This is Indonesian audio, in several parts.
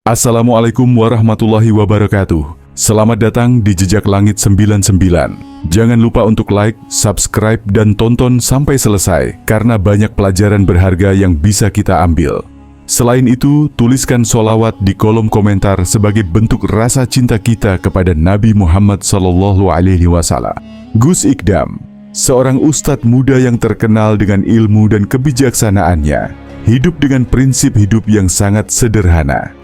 Assalamualaikum warahmatullahi wabarakatuh. Selamat datang di Jejak Langit 99. Jangan lupa untuk like, subscribe, dan tonton sampai selesai karena banyak pelajaran berharga yang bisa kita ambil. Selain itu, tuliskan sholawat di kolom komentar sebagai bentuk rasa cinta kita kepada Nabi Muhammad SAW. Gus Ikdam, seorang ustadz muda yang terkenal dengan ilmu dan kebijaksanaannya, hidup dengan prinsip hidup yang sangat sederhana.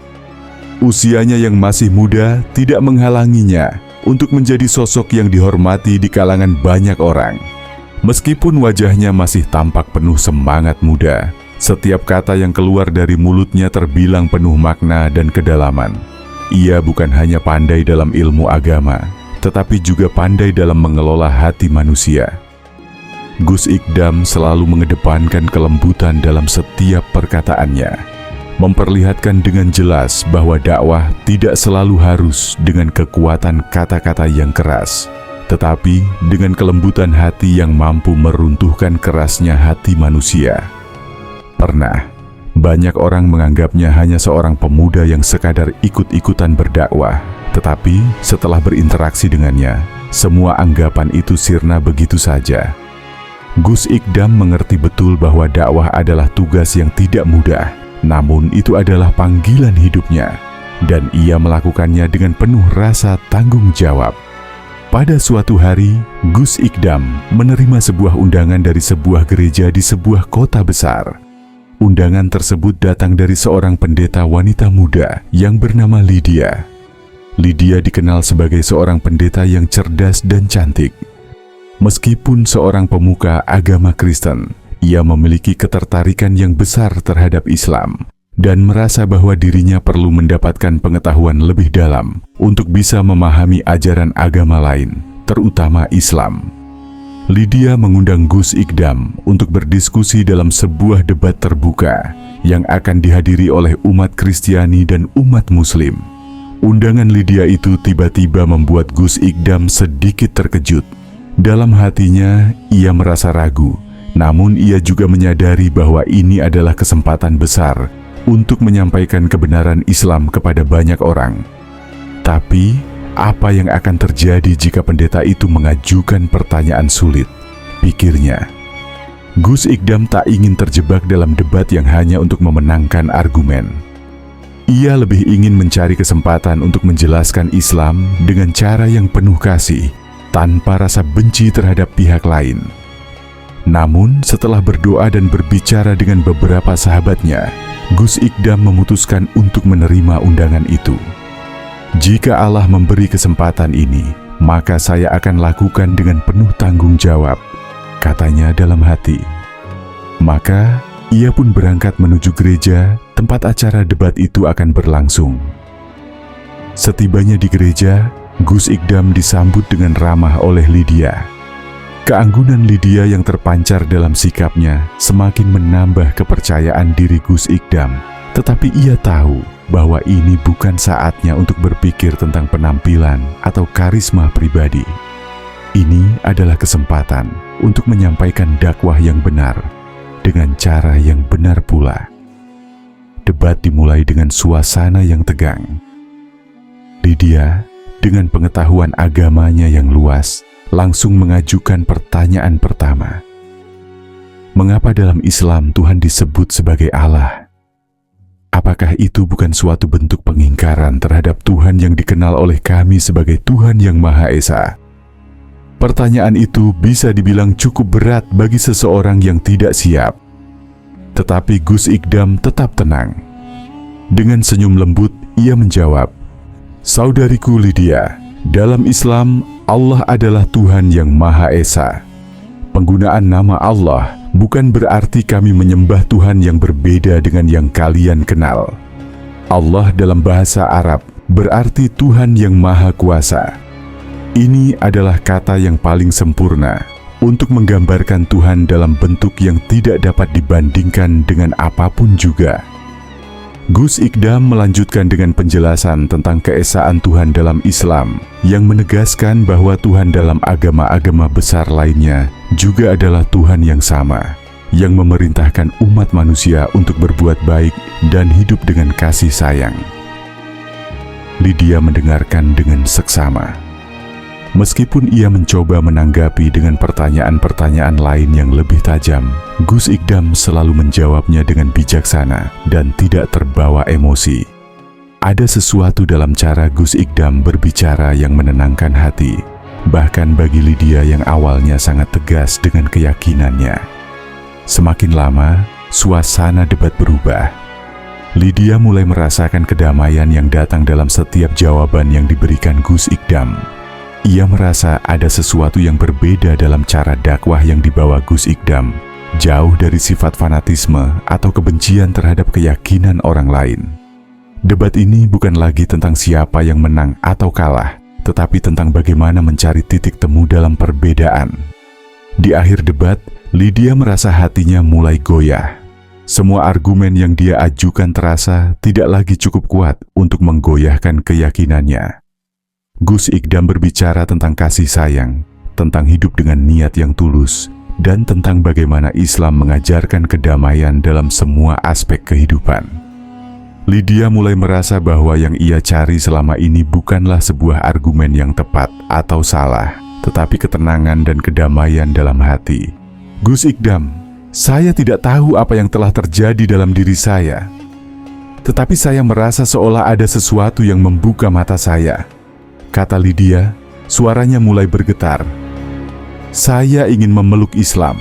Usianya yang masih muda tidak menghalanginya untuk menjadi sosok yang dihormati di kalangan banyak orang. Meskipun wajahnya masih tampak penuh semangat muda, setiap kata yang keluar dari mulutnya terbilang penuh makna dan kedalaman. Ia bukan hanya pandai dalam ilmu agama, tetapi juga pandai dalam mengelola hati manusia. Gus Ikdam selalu mengedepankan kelembutan dalam setiap perkataannya, memperlihatkan dengan jelas bahwa dakwah tidak selalu harus dengan kekuatan kata-kata yang keras, tetapi dengan kelembutan hati yang mampu meruntuhkan kerasnya hati manusia. Pernah, banyak orang menganggapnya hanya seorang pemuda yang sekadar ikut-ikutan berdakwah, tetapi setelah berinteraksi dengannya, semua anggapan itu sirna begitu saja. Gus Ikdam mengerti betul bahwa dakwah adalah tugas yang tidak mudah, namun itu adalah panggilan hidupnya, dan ia melakukannya dengan penuh rasa tanggung jawab. Pada suatu hari, Gus Ikdam menerima sebuah undangan dari sebuah gereja di sebuah kota besar. Undangan tersebut datang dari seorang pendeta wanita muda yang bernama Lydia. Lydia dikenal sebagai seorang pendeta yang cerdas dan cantik. Meskipun seorang pemuka agama Kristen, ia memiliki ketertarikan yang besar terhadap Islam dan merasa bahwa dirinya perlu mendapatkan pengetahuan lebih dalam untuk bisa memahami ajaran agama lain, terutama Islam. Lydia mengundang Gus Ikdam untuk berdiskusi dalam sebuah debat terbuka yang akan dihadiri oleh umat Kristiani dan umat Muslim. Undangan Lydia itu tiba-tiba membuat Gus Ikdam sedikit terkejut. Dalam hatinya, ia merasa ragu. Namun ia juga menyadari bahwa ini adalah kesempatan besar untuk menyampaikan kebenaran Islam kepada banyak orang. Tapi, apa yang akan terjadi jika pendeta itu mengajukan pertanyaan sulit? Pikirnya. Gus Ikdam tak ingin terjebak dalam debat yang hanya untuk memenangkan argumen. Ia lebih ingin mencari kesempatan untuk menjelaskan Islam dengan cara yang penuh kasih, tanpa rasa benci terhadap pihak lain. Namun, setelah berdoa dan berbicara dengan beberapa sahabatnya, Gus Ikdam memutuskan untuk menerima undangan itu. Jika Allah memberi kesempatan ini, maka saya akan lakukan dengan penuh tanggung jawab, katanya dalam hati. Maka, ia pun berangkat menuju gereja tempat acara debat itu akan berlangsung. Setibanya di gereja, Gus Ikdam disambut dengan ramah oleh Lydia. Keanggunan Lydia yang terpancar dalam sikapnya semakin menambah kepercayaan diri Gus Ikdam. Tetapi ia tahu bahwa ini bukan saatnya untuk berpikir tentang penampilan atau karisma pribadi. Ini adalah kesempatan untuk menyampaikan dakwah yang benar dengan cara yang benar pula. Debat dimulai dengan suasana yang tegang. Lydia, dengan pengetahuan agamanya yang luas, langsung mengajukan pertanyaan pertama. Mengapa dalam Islam Tuhan disebut sebagai Allah? Apakah itu bukan suatu bentuk pengingkaran terhadap Tuhan yang dikenal oleh kami sebagai Tuhan yang Maha Esa? Pertanyaan itu bisa dibilang cukup berat bagi seseorang yang tidak siap. Tetapi Gus Ikdam tetap tenang. Dengan senyum lembut, ia menjawab, "Saudariku Lydia, dalam Islam, Allah adalah Tuhan yang Maha Esa. Penggunaan nama Allah bukan berarti kami menyembah Tuhan yang berbeda dengan yang kalian kenal. Allah dalam bahasa Arab berarti Tuhan yang Maha Kuasa. Ini adalah kata yang paling sempurna untuk menggambarkan Tuhan dalam bentuk yang tidak dapat dibandingkan dengan apapun juga." Gus Ikdam melanjutkan dengan penjelasan tentang keesaan Tuhan dalam Islam yang menegaskan bahwa Tuhan dalam agama-agama besar lainnya juga adalah Tuhan yang sama, yang memerintahkan umat manusia untuk berbuat baik dan hidup dengan kasih sayang. Lydia mendengarkan dengan seksama. Meskipun ia mencoba menanggapi dengan pertanyaan-pertanyaan lain yang lebih tajam, Gus Ikdam selalu menjawabnya dengan bijaksana dan tidak terbawa emosi. Ada sesuatu dalam cara Gus Ikdam berbicara yang menenangkan hati, bahkan bagi Lydia yang awalnya sangat tegas dengan keyakinannya. Semakin lama, suasana debat berubah. Lydia mulai merasakan kedamaian yang datang dalam setiap jawaban yang diberikan Gus Ikdam. Ia merasa ada sesuatu yang berbeda dalam cara dakwah yang dibawa Gus Ikdam, jauh dari sifat fanatisme atau kebencian terhadap keyakinan orang lain. Debat ini bukan lagi tentang siapa yang menang atau kalah, tetapi tentang bagaimana mencari titik temu dalam perbedaan. Di akhir debat, Lydia merasa hatinya mulai goyah. Semua argumen yang dia ajukan terasa tidak lagi cukup kuat untuk menggoyahkan keyakinannya. Gus Ikdam berbicara tentang kasih sayang, tentang hidup dengan niat yang tulus, dan tentang bagaimana Islam mengajarkan kedamaian dalam semua aspek kehidupan. Lydia mulai merasa bahwa yang ia cari selama ini bukanlah sebuah argumen yang tepat atau salah, tetapi ketenangan dan kedamaian dalam hati. Gus Ikdam, saya tidak tahu apa yang telah terjadi dalam diri saya, tetapi saya merasa seolah ada sesuatu yang membuka mata saya, kata Lydia, suaranya mulai bergetar. Saya ingin memeluk Islam.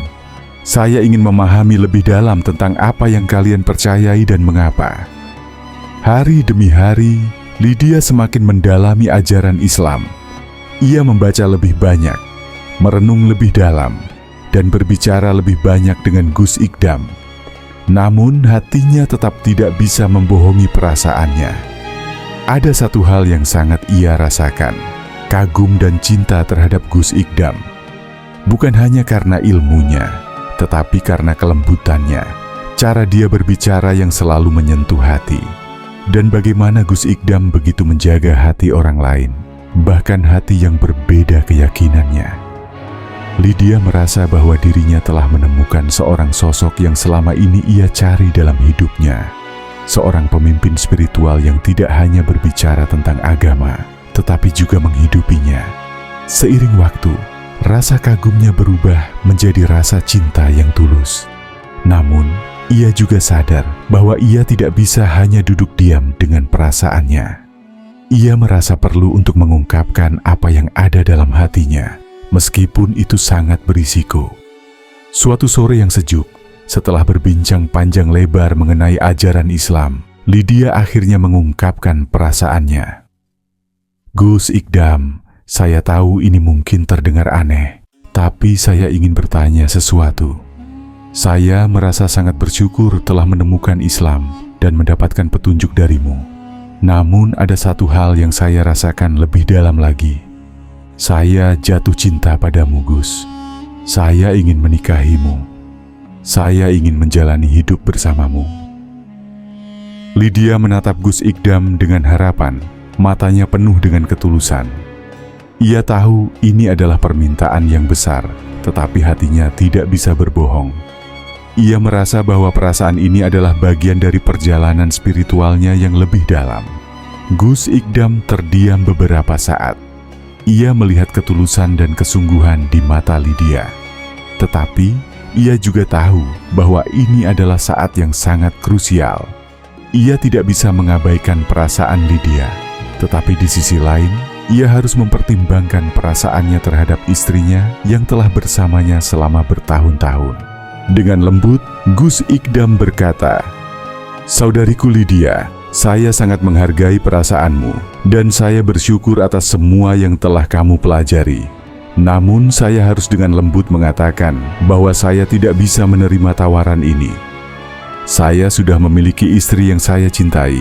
Saya ingin memahami lebih dalam tentang apa yang kalian percayai dan mengapa. Hari demi hari, Lydia semakin mendalami ajaran Islam. Ia membaca lebih banyak, merenung lebih dalam, dan berbicara lebih banyak dengan Gus Ikdam. Namun hatinya tetap tidak bisa membohongi perasaannya. Ada satu hal yang sangat ia rasakan, kagum dan cinta terhadap Gus Ikdam. Bukan hanya karena ilmunya, tetapi karena kelembutannya, cara dia berbicara yang selalu menyentuh hati, dan bagaimana Gus Ikdam begitu menjaga hati orang lain, bahkan hati yang berbeda keyakinannya. Lydia merasa bahwa dirinya telah menemukan seorang sosok yang selama ini ia cari dalam hidupnya. Seorang pemimpin spiritual yang tidak hanya berbicara tentang agama, tetapi juga menghidupinya. Seiring waktu, rasa kagumnya berubah menjadi rasa cinta yang tulus. Namun, ia juga sadar bahwa ia tidak bisa hanya duduk diam dengan perasaannya. Ia merasa perlu untuk mengungkapkan apa yang ada dalam hatinya, meskipun itu sangat berisiko. Suatu sore yang sejuk, setelah berbincang panjang lebar mengenai ajaran Islam, Lydia akhirnya mengungkapkan perasaannya. Gus Ikdam, saya tahu ini mungkin terdengar aneh, tapi saya ingin bertanya sesuatu. Saya merasa sangat bersyukur telah menemukan Islam dan mendapatkan petunjuk darimu. Namun ada satu hal yang saya rasakan lebih dalam lagi. Saya jatuh cinta padamu, Gus. Saya ingin menikahimu. Saya ingin menjalani hidup bersamamu. Lydia menatap Gus Ikdam dengan harapan, matanya penuh dengan ketulusan. Ia tahu ini adalah permintaan yang besar, tetapi hatinya tidak bisa berbohong. Ia merasa bahwa perasaan ini adalah bagian dari perjalanan spiritualnya yang lebih dalam. Gus Ikdam terdiam beberapa saat. Ia melihat ketulusan dan kesungguhan di mata Lydia. Tetapi ia juga tahu bahwa ini adalah saat yang sangat krusial. Ia tidak bisa mengabaikan perasaan Lydia, tetapi di sisi lain, ia harus mempertimbangkan perasaannya terhadap istrinya yang telah bersamanya selama bertahun-tahun. Dengan lembut, Gus Ikdam berkata, "Saudariku Lydia, saya sangat menghargai perasaanmu, dan saya bersyukur atas semua yang telah kamu pelajari. Namun saya harus dengan lembut mengatakan bahwa saya tidak bisa menerima tawaran ini. Saya sudah memiliki istri yang saya cintai,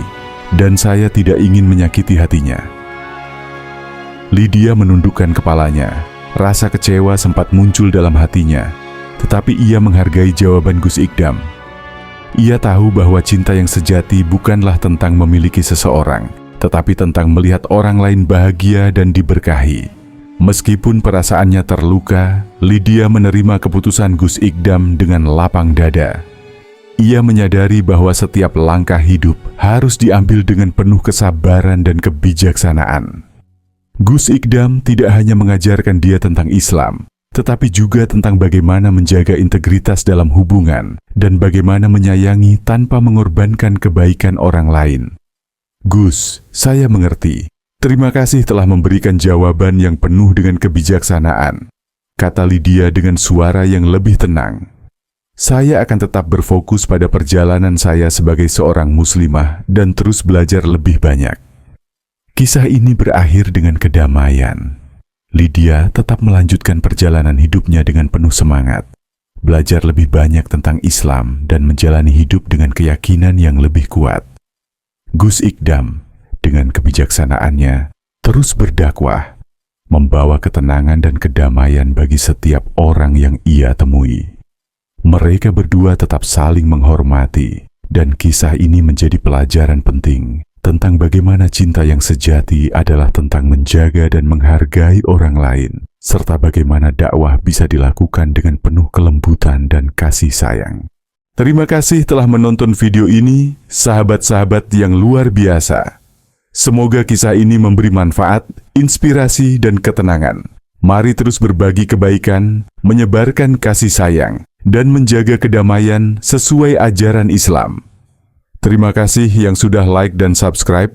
dan saya tidak ingin menyakiti hatinya." Lydia menundukkan kepalanya. Rasa kecewa sempat muncul dalam hatinya, tetapi ia menghargai jawaban Gus Ikdam. Ia tahu bahwa cinta yang sejati bukanlah tentang memiliki seseorang, tetapi tentang melihat orang lain bahagia dan diberkahi. Meskipun perasaannya terluka, Lydia menerima keputusan Gus Ikdam dengan lapang dada. Ia menyadari bahwa setiap langkah hidup harus diambil dengan penuh kesabaran dan kebijaksanaan. Gus Ikdam tidak hanya mengajarkan dia tentang Islam, tetapi juga tentang bagaimana menjaga integritas dalam hubungan dan bagaimana menyayangi tanpa mengorbankan kebaikan orang lain. Gus, saya mengerti. Terima kasih telah memberikan jawaban yang penuh dengan kebijaksanaan, kata Lydia dengan suara yang lebih tenang. Saya akan tetap berfokus pada perjalanan saya sebagai seorang muslimah dan terus belajar lebih banyak. Kisah ini berakhir dengan kedamaian. Lydia tetap melanjutkan perjalanan hidupnya dengan penuh semangat, belajar lebih banyak tentang Islam dan menjalani hidup dengan keyakinan yang lebih kuat. Gus Ikdam, dengan kebijaksanaannya, terus berdakwah, membawa ketenangan dan kedamaian bagi setiap orang yang ia temui. Mereka berdua tetap saling menghormati, dan kisah ini menjadi pelajaran penting tentang bagaimana cinta yang sejati adalah tentang menjaga dan menghargai orang lain, serta bagaimana dakwah bisa dilakukan dengan penuh kelembutan dan kasih sayang. Terima kasih telah menonton video ini, sahabat-sahabat yang luar biasa. Semoga kisah ini memberi manfaat, inspirasi, dan ketenangan. Mari terus berbagi kebaikan, menyebarkan kasih sayang, dan menjaga kedamaian sesuai ajaran Islam. Terima kasih yang sudah like dan subscribe.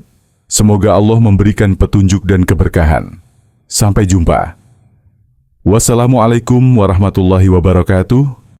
Semoga Allah memberikan petunjuk dan keberkahan. Sampai jumpa. Wassalamualaikum warahmatullahi wabarakatuh.